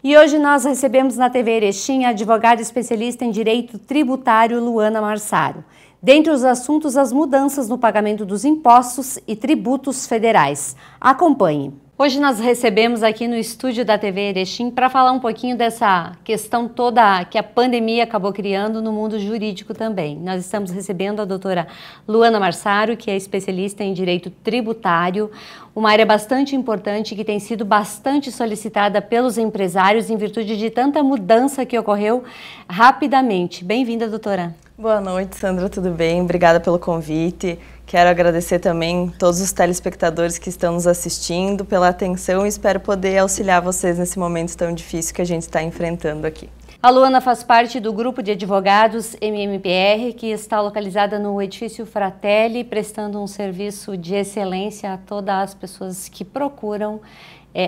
E hoje nós recebemos na TV Erechim a advogada especialista em direito tributário Luana Marsaro. Dentre os assuntos, as mudanças no pagamento dos impostos e tributos federais. Acompanhe. Hoje nós recebemos aqui no estúdio da TV Erechim para falar um pouquinho dessa questão toda que a pandemia acabou criando no mundo jurídico também. Nós estamos recebendo a doutora Luana Marsaro, que é especialista em direito tributário, uma área bastante importante que tem sido bastante solicitada pelos empresários em virtude de tanta mudança que ocorreu rapidamente. Bem-vinda, doutora. Boa noite, Sandra, tudo bem? Obrigada pelo convite. Quero agradecer também todos os telespectadores que estão nos assistindo pela atenção e espero poder auxiliar vocês nesse momento tão difícil que a gente está enfrentando aqui. A Luana faz parte do grupo de advogados MMPR, que está localizada no edifício Fratelli, prestando um serviço de excelência a todas as pessoas que procuram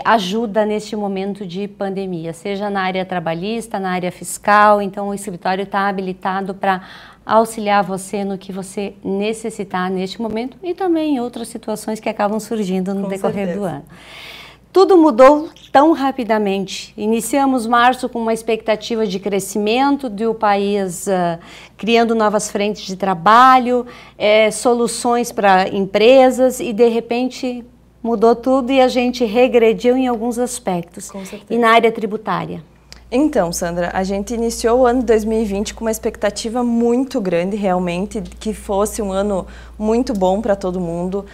ajuda neste momento de pandemia, seja na área trabalhista, na área fiscal. Então o escritório está habilitado para auxiliar você no que você necessitar neste momento e também em outras situações que acabam surgindo no decorrer do ano. Tudo mudou tão rapidamente. Iniciamos março com uma expectativa de crescimento do país, criando novas frentes de trabalho, soluções para empresas e de repente mudou tudo e a gente regrediu em alguns aspectos. Com certeza. E na área tributária? Então, Sandra, a gente iniciou o ano de 2020 com uma expectativa muito grande, realmente, que fosse um ano muito bom para todo mundo.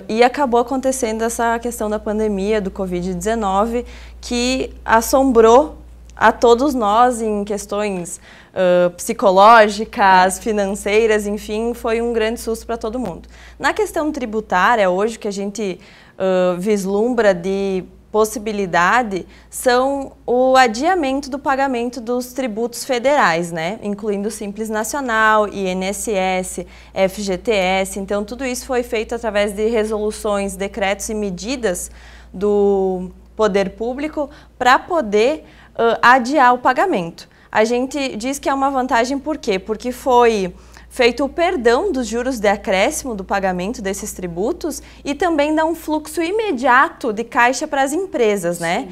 E acabou acontecendo essa questão da pandemia, do Covid-19, que assombrou a todos nós em questões psicológicas, financeiras, enfim, foi um grande susto para todo mundo. Na questão tributária, hoje, o que a gente vislumbra de possibilidade são o adiamento do pagamento dos tributos federais, né? Incluindo o Simples Nacional, INSS, FGTS. Então, tudo isso foi feito através de resoluções, decretos e medidas do poder público para poder adiar o pagamento. A gente diz que é uma vantagem por quê? Porque foi feito o perdão dos juros de acréscimo do pagamento desses tributos e também dá um fluxo imediato de caixa para as empresas, né?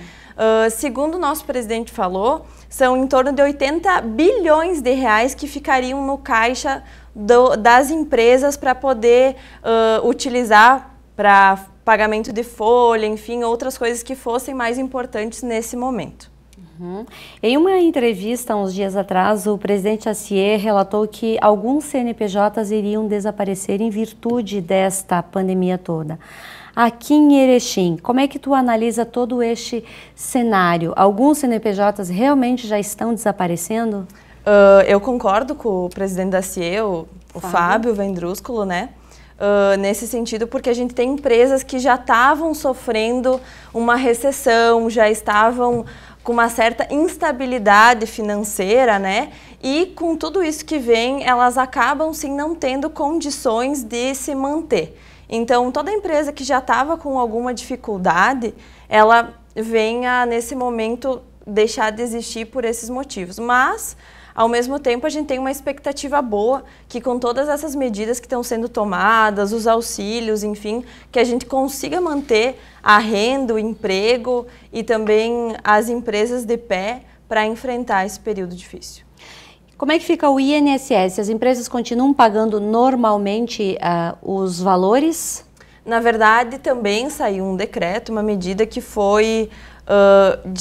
Segundo o nosso presidente falou, são em torno de 80 bilhões de reais que ficariam no caixa das empresas para poder utilizar para pagamento de folha, enfim, outras coisas que fossem mais importantes nesse momento. Em uma entrevista, uns dias atrás, o presidente Acier relatou que alguns CNPJs iriam desaparecer em virtude desta pandemia toda. Aqui em Erechim, como é que tu analisa todo este cenário? Alguns CNPJs realmente já estão desaparecendo? Eu concordo com o presidente da Acier, o Fábio Vendrúsculo, né? Nesse sentido, porque a gente tem empresas que já estavam sofrendo uma recessão, já estavam com uma certa instabilidade financeira, né? E com tudo isso que vem, elas acabam sim não tendo condições de se manter. Então, toda empresa que já estava com alguma dificuldade, ela venha nesse momento deixar de existir por esses motivos. Mas, ao mesmo tempo, a gente tem uma expectativa boa que com todas essas medidas que estão sendo tomadas, os auxílios, enfim, que a gente consiga manter a renda, o emprego e também as empresas de pé para enfrentar esse período difícil. Como é que fica o INSS? As empresas continuam pagando normalmente os valores? Na verdade, também saiu um decreto, uma medida que foi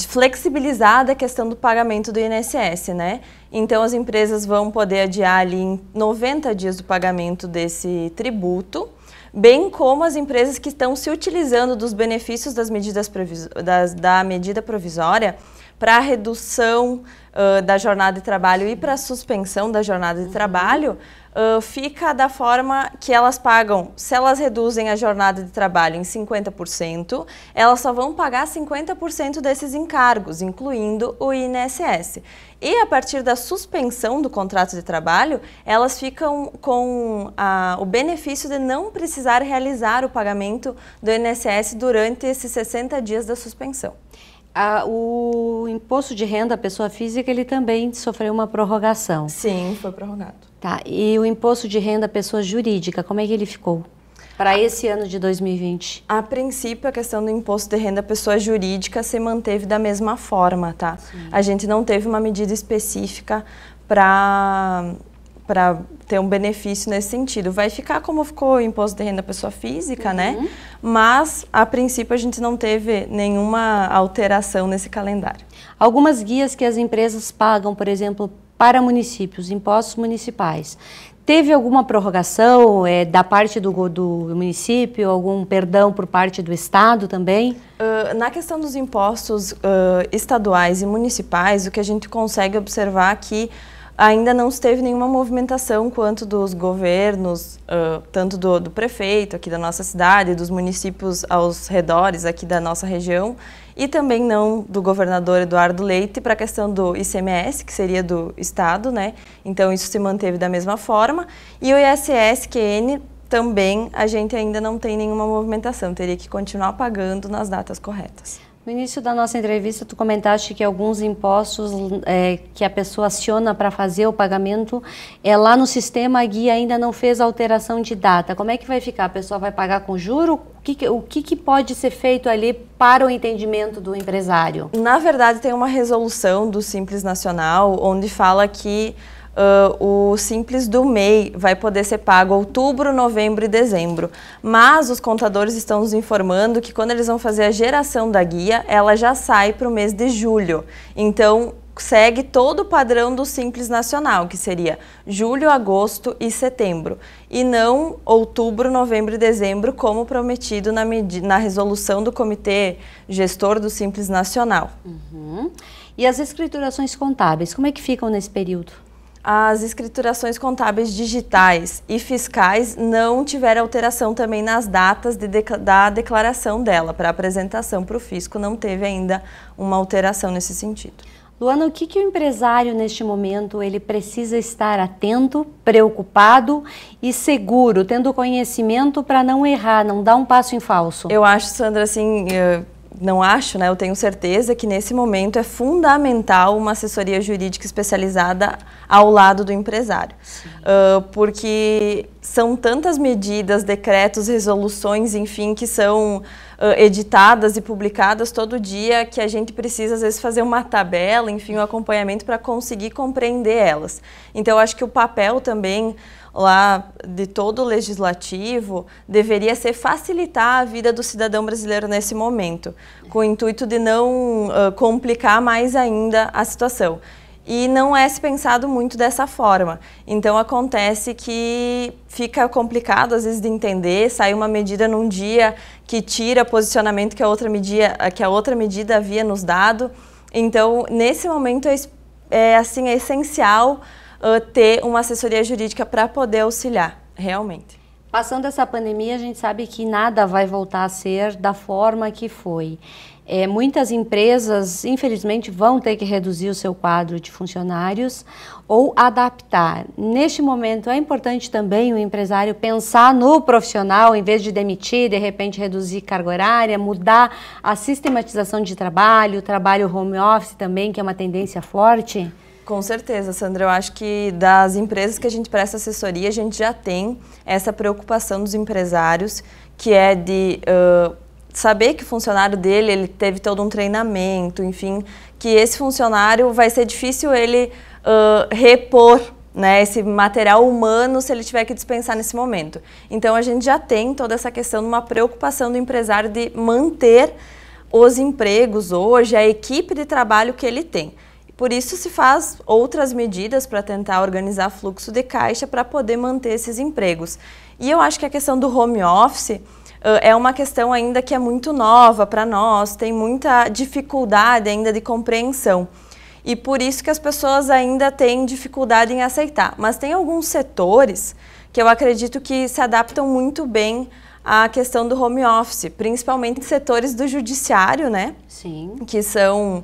flexibilizada a questão do pagamento do INSS, né? Então, as empresas vão poder adiar ali em 90 dias do pagamento desse tributo, bem como as empresas que estão se utilizando dos benefícios das medidas da medida provisória para a redução da jornada de trabalho e para a suspensão da jornada de trabalho, fica da forma que elas pagam, se elas reduzem a jornada de trabalho em 50%, elas só vão pagar 50% desses encargos, incluindo o INSS. E a partir da suspensão do contrato de trabalho, elas ficam com o benefício de não precisar realizar o pagamento do INSS durante esses 60 dias da suspensão. O imposto de renda à pessoa física, ele também sofreu uma prorrogação. Sim, foi prorrogado. Tá, e o imposto de renda à pessoa jurídica, como é que ele ficou? para esse ano de 2020? A princípio, a questão do imposto de renda pessoa jurídica se manteve da mesma forma, tá? Sim. A gente não teve uma medida específica para ter um benefício nesse sentido. Vai ficar como ficou o imposto de renda pessoa física, né? Mas, a princípio, a gente não teve nenhuma alteração nesse calendário. Algumas guias que as empresas pagam, por exemplo, para municípios, impostos municipais, teve alguma prorrogação da parte do município, algum perdão por parte do Estado também? Na questão dos impostos estaduais e municipais, o que a gente consegue observar que ainda não se teve nenhuma movimentação quanto dos governos, tanto do prefeito aqui da nossa cidade, dos municípios aos redores aqui da nossa região, e também não do governador Eduardo Leite para a questão do ICMS, que seria do Estado, né? Então isso se manteve da mesma forma. E o ISS, QN, também a gente ainda não tem nenhuma movimentação, teria que continuar pagando nas datas corretas. No início da nossa entrevista, tu comentaste que alguns impostos que a pessoa aciona para fazer o pagamento, lá no sistema a guia ainda não fez alteração de data. Como é que vai ficar? A pessoa vai pagar com juro? O que pode ser feito ali para o entendimento do empresário? Na verdade, tem uma resolução do Simples Nacional, onde fala que o Simples do MEI vai poder ser pago outubro, novembro e dezembro. Mas os contadores estão nos informando que quando eles vão fazer a geração da guia, ela já sai para o mês de julho. Então, segue todo o padrão do Simples Nacional, que seria julho, agosto e setembro. E não outubro, novembro e dezembro, como prometido na resolução do Comitê Gestor do Simples Nacional. E as escriturações contábeis, como é que ficam nesse período? As escriturações contábeis digitais e fiscais não tiveram alteração também nas datas da declaração dela. Para apresentação para o fisco não teve ainda uma alteração nesse sentido. Luana, o que o empresário neste momento ele precisa estar atento, preocupado e seguro, tendo conhecimento para não errar, não dar um passo em falso? Eu acho, Sandra, assim... Não acho, né? Eu tenho certeza que nesse momento é fundamental uma assessoria jurídica especializada ao lado do empresário. Porque são tantas medidas, decretos, resoluções, enfim, que são editadas e publicadas todo dia que a gente precisa, às vezes, fazer uma tabela, enfim, um acompanhamento para conseguir compreender elas. Então, eu acho que o papel também lá de todo o legislativo deveria ser facilitar a vida do cidadão brasileiro nesse momento, com o intuito de não complicar mais ainda a situação. E não é se pensado muito dessa forma. Então acontece que fica complicado às vezes de entender, sai uma medida num dia que tira posicionamento que a outra medida havia nos dado. Então, nesse momento é essencial ter uma assessoria jurídica para poder auxiliar, realmente. Passando essa pandemia, a gente sabe que nada vai voltar a ser da forma que foi. Muitas empresas, infelizmente, vão ter que reduzir o seu quadro de funcionários ou adaptar. Neste momento, é importante também o empresário pensar no profissional, em vez de demitir, de repente reduzir carga horária, mudar a sistematização de trabalho, trabalho home office também, que é uma tendência forte. Com certeza, Sandra. Eu acho que das empresas que a gente presta assessoria, a gente já tem essa preocupação dos empresários, que é de saber que o funcionário dele ele teve todo um treinamento, enfim, que esse funcionário vai ser difícil ele repor, né, esse material humano se ele tiver que dispensar nesse momento. Então, a gente já tem toda essa questão de uma preocupação do empresário de manter os empregos hoje, a equipe de trabalho que ele tem. Por isso se faz outras medidas para tentar organizar fluxo de caixa para poder manter esses empregos. E eu acho que a questão do home office é uma questão ainda que é muito nova para nós, tem muita dificuldade ainda de compreensão. E por isso que as pessoas ainda têm dificuldade em aceitar. Mas tem alguns setores que eu acredito que se adaptam muito bem à questão do home office, principalmente setores do judiciário, né? Sim. Que são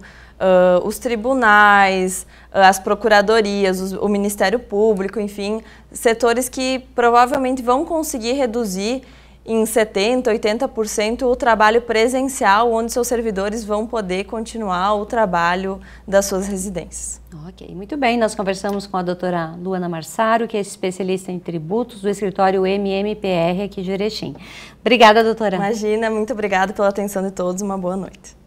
os tribunais, as procuradorias, o Ministério Público, enfim, setores que provavelmente vão conseguir reduzir em 70%, 80% o trabalho presencial, onde seus servidores vão poder continuar o trabalho das suas residências. Ok, muito bem. Nós conversamos com a doutora Luana Marsaro, que é especialista em tributos do escritório MMPR aqui de Erechim. Obrigada, doutora. Imagina, muito obrigada pela atenção de todos. Uma boa noite.